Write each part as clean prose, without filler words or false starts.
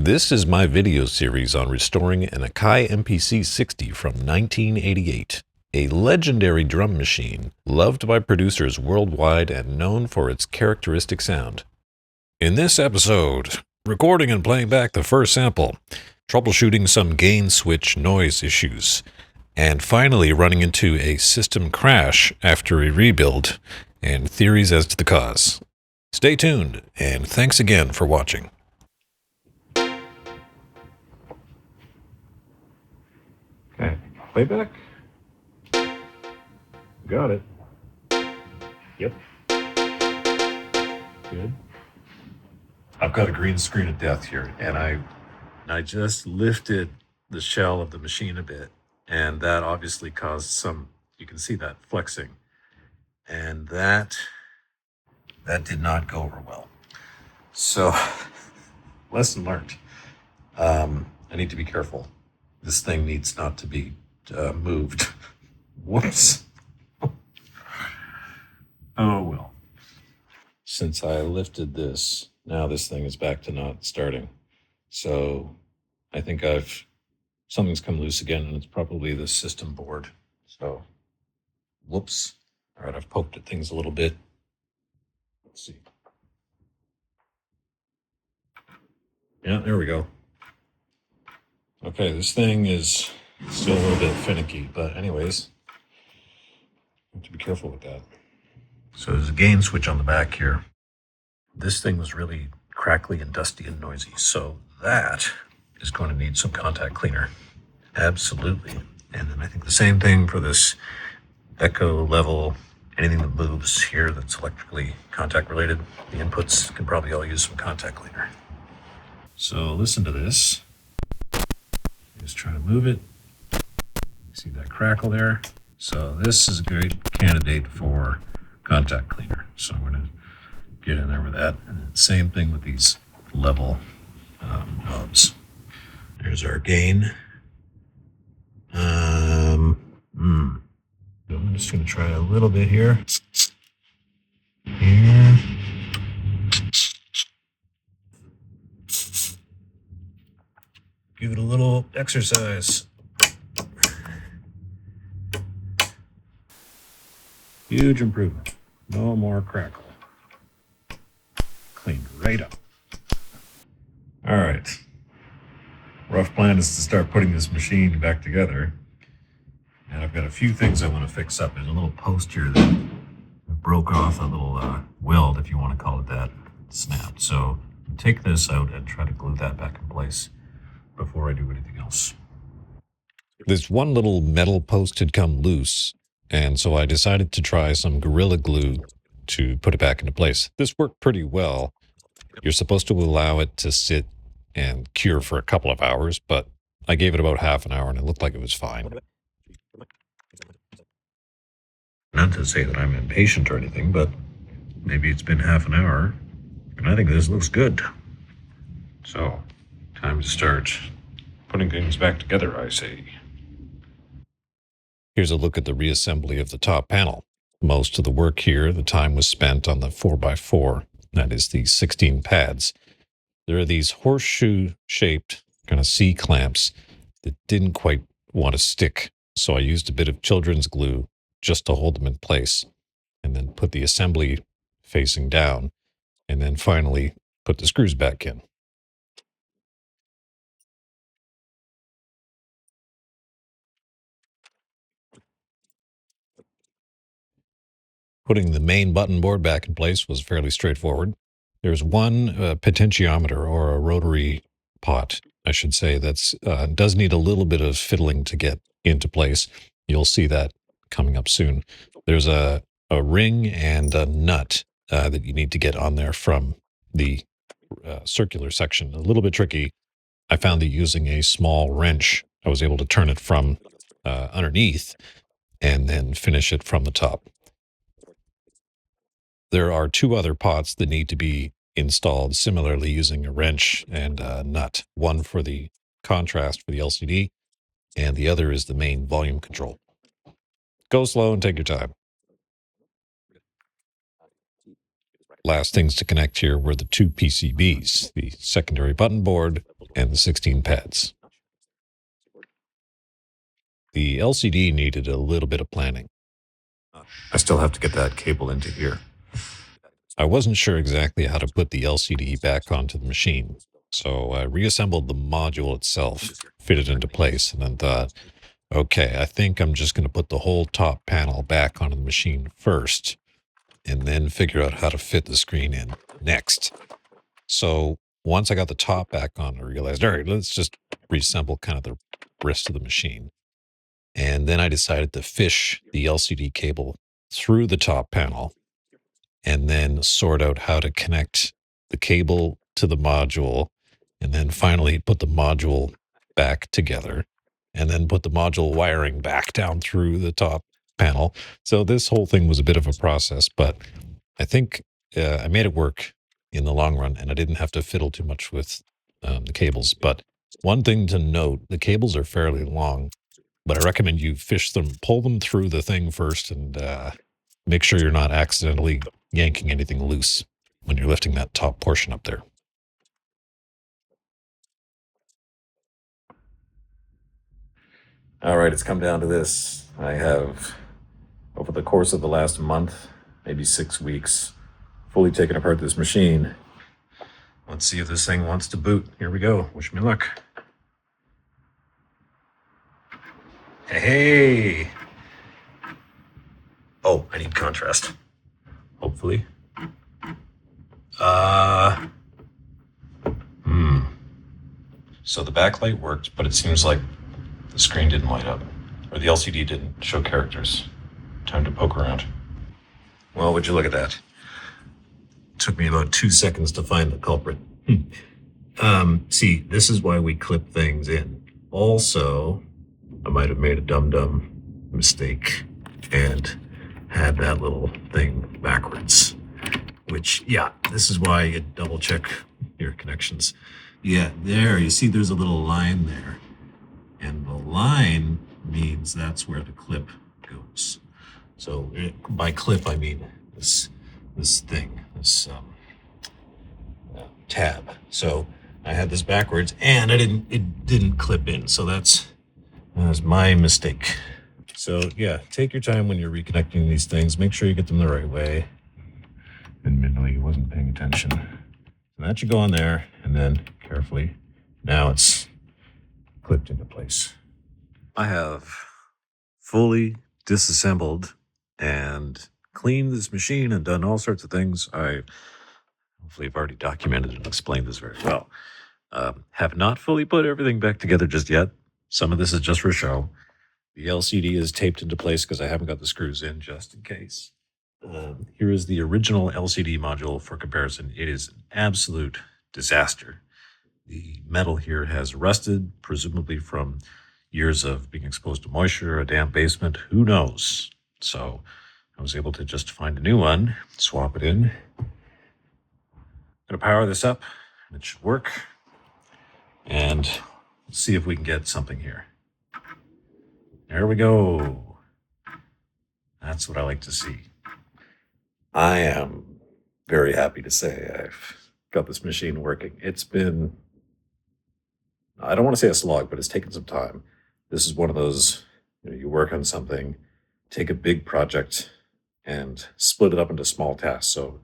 This is my video series on restoring an AKAI MPC 60 from 1988, a legendary drum machine loved by producers worldwide and known for its characteristic sound. In this episode, recording and playing back the first sample, troubleshooting some gain switch noise issues, and finally running into a system crash after a rebuild, and theories as to the cause. Stay tuned, and thanks again for watching. Okay, playback. Got it. Yep. Good. I've got a green screen of death here, and I just lifted the shell of the machine a bit, and that obviously caused some, you can see that flexing, and that did not go over well. So, lesson learned. I need to be careful. This thing needs not to be moved. Whoops. Oh well. Since I lifted this, now this thing is back to not starting. So I think something's come loose again, and it's probably the system board. So, whoops. All right, I've poked at things a little bit. Let's see. Yeah, there we go. Okay, this thing is still a little bit finicky, but anyways, have to be careful with that. So there's a gain switch on the back here. This thing was really crackly and dusty and noisy, so that is going to need some contact cleaner. Absolutely. And then I think the same thing for this echo level, anything that moves here that's electrically contact related, the inputs can probably all use some contact cleaner. So listen to this. Just try to move it. You see that crackle there? So this is a great candidate for contact cleaner. So I'm going to get in there with that. And then same thing with these level knobs. There's our gain. So I'm just going to try a little bit here. Here. Give it a little exercise. Huge improvement. No more crackle. Cleaned right up. All right. Rough plan is to start putting this machine back together. And I've got a few things I want to fix up. There's a little post here that broke off, a little weld, if you want to call it that, snapped. So take this out and try to glue that back in place before I do anything else. This one little metal post had come loose, and so I decided to try some Gorilla Glue to put it back into place. This worked pretty well. You're supposed to allow it to sit and cure for a couple of hours, but I gave it about half an hour and it looked like it was fine. Not to say that I'm impatient or anything, but maybe it's been half an hour, and I think this looks good. So, time to start putting things back together, I say. Here's a look at the reassembly of the top panel. Most of the work here, the time was spent on the 4x4, that is the 16 pads. There are these horseshoe-shaped kind of C-clamps that didn't quite want to stick, so I used a bit of children's glue just to hold them in place, and then put the assembly facing down, and then finally put the screws back in. Putting the main button board back in place was fairly straightforward. There's one potentiometer, or a rotary pot, I should say, that's does need a little bit of fiddling to get into place. You'll see that coming up soon. There's a ring and a nut that you need to get on there from the circular section. A little bit tricky. I found that using a small wrench, I was able to turn it from underneath and then finish it from the top. There are two other pots that need to be installed similarly using a wrench and a nut. One for the contrast for the LCD, and the other is the main volume control. Go slow and take your time. Last things to connect here were the two PCBs, the secondary button board and the 16 pads. The LCD needed a little bit of planning. I still have to get that cable into here. I wasn't sure exactly how to put the LCD back onto the machine, so I reassembled the module itself, fit it into place, and then thought, okay, I think I'm just going to put the whole top panel back onto the machine first, and then figure out how to fit the screen in next. So once I got the top back on, I realized, all right, let's just reassemble kind of the rest of the machine. And then I decided to fish the LCD cable through the top panel and then sort out how to connect the cable to the module, and then finally put the module back together, and then put the module wiring back down through the top panel. So this whole thing was a bit of a process, but I think I made it work in the long run, and I didn't have to fiddle too much with the cables. But one thing to note, the cables are fairly long, but I recommend you pull them through the thing first, and make sure you're not accidentally yanking anything loose when you're lifting that top portion up there. All right, it's come down to this. I have, over the course of the last month, maybe 6 weeks, fully taken apart this machine. Let's see if this thing wants to boot. Here we go. Wish me luck. Hey! Oh, I need contrast. Hopefully. So the backlight worked, but it seems like the screen didn't light up, or the LCD didn't show characters. Time to poke around. Well, would you look at that? Took me about 2 seconds to find the culprit. See, this is why we clip things in. Also, I might have made a dumb mistake and had that little thing backwards. Which, yeah, this is why you double check your connections. Yeah, there, you see there's a little line there. And the line means that's where the clip goes. So by clip, I mean this thing, this tab. So I had this backwards, and it didn't clip in. So that was my mistake. So yeah, take your time when you're reconnecting these things. Make sure you get them the right way. Admittedly, he wasn't paying attention. So that should go on there, and then carefully. Now it's clipped into place. I have fully disassembled and cleaned this machine and done all sorts of things. I hopefully have already documented and explained this very well. Have not fully put everything back together just yet. Some of this is just for show. The LCD is taped into place because I haven't got the screws in, just in case. Here is the original LCD module for comparison. It is an absolute disaster. The metal here has rusted, presumably from years of being exposed to moisture, a damp basement, who knows? So I was able to just find a new one, swap it in. I'm gonna power this up, and it should work. And see if we can get something here. There we go. That's what I like to see. I am very happy to say I've got this machine working. It's been, I don't want to say a slog, but it's taken some time. This is one of those, you work on something, take a big project and split it up into small tasks. So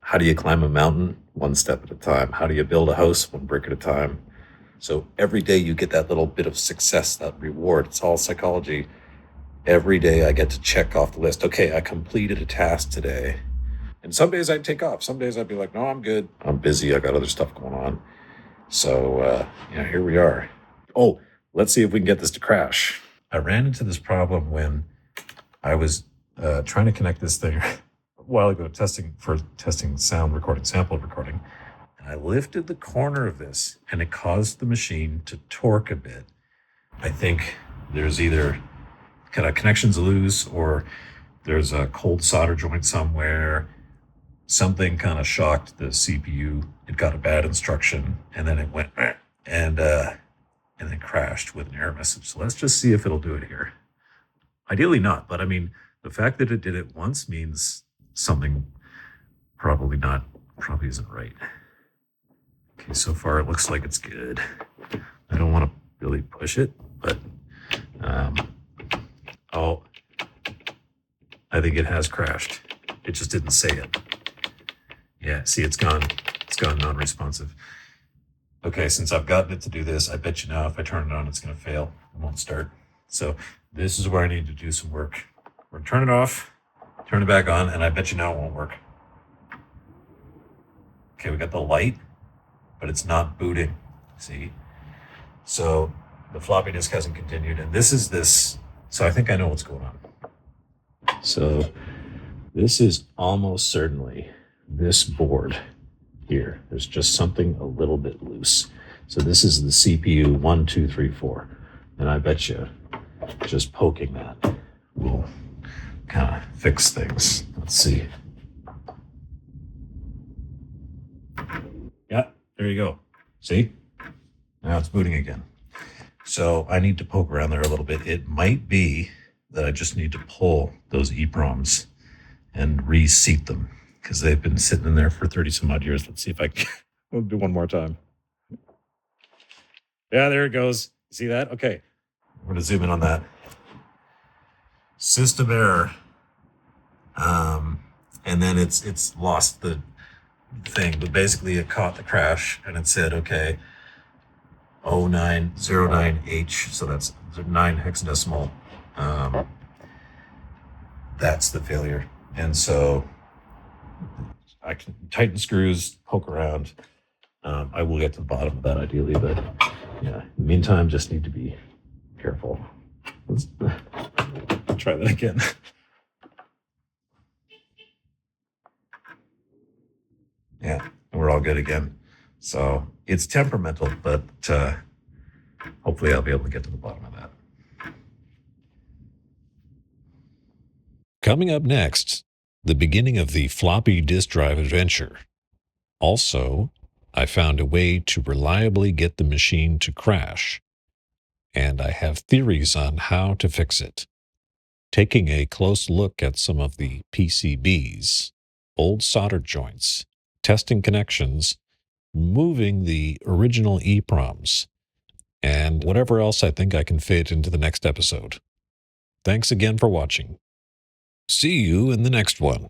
how do you climb a mountain? One step at a time. How do you build a house? One brick at a time. So every day you get that little bit of success, that reward. It's all psychology. Every day I get to check off the list. Okay, I completed a task today. And some days I'd take off. Some days I'd be like, no, I'm good. I'm busy. I got other stuff going on. So, here we are. Oh, let's see if we can get this to crash. I ran into this problem when I was trying to connect this thing a while ago, testing sound recording, sample recording. And I lifted the corner of this, and it caused the machine to torque a bit. I think there's either kind of connections loose, or there's a cold solder joint somewhere. Something kind of shocked the CPU. It got a bad instruction, and then it went and then crashed with an error message. So let's just see if it'll do it here. Ideally not, but I mean, the fact that it did it once means something probably isn't right. Okay, so far it looks like it's good. I don't want to really push it, but oh, I think it has crashed. It just didn't say it. Yeah, see, it's gone non-responsive. Okay, since I've gotten it to do this, I bet you now if I turn it on, it's going to fail. It won't start. So this is where I need to do some work. We're going to turn it off, turn it back on, and I bet you now it won't work. Okay, we got the light, but it's not booting. See? So the floppy disk hasn't continued, and this is this. So I think I know what's going on. So this is almost certainly this board here. There's just something a little bit loose. So this is the CPU 1, 2, 3, 4. And I bet you just poking that will kind of fix things. Let's see. Yeah, there you go. See? Now it's booting again. So I need to poke around there a little bit. It might be that I just need to pull those EEPROMs and reseat them because they've been sitting in there for 30 some odd years. Let's see if I can. We'll do one more time. Yeah, there it goes. See that? Okay. I'm going to zoom in on that. System error. And then it's lost the thing, but basically it caught the crash and it said, okay, 0909H, so that's 9 hexadecimal. That's the failure. And so I can tighten screws, poke around. I will get to the bottom of that ideally, but yeah, in the meantime, just need to be careful. Let's try that again. Yeah, we're all good again. So it's temperamental, but hopefully I'll be able to get to the bottom of that. Coming up next, the beginning of the floppy disk drive adventure. Also, I found a way to reliably get the machine to crash, and I have theories on how to fix it. Taking a close look at some of the PCBs, old solder joints, testing connections, removing the original EEPROMs, and whatever else I think I can fit into the next episode. Thanks again for watching. See you in the next one.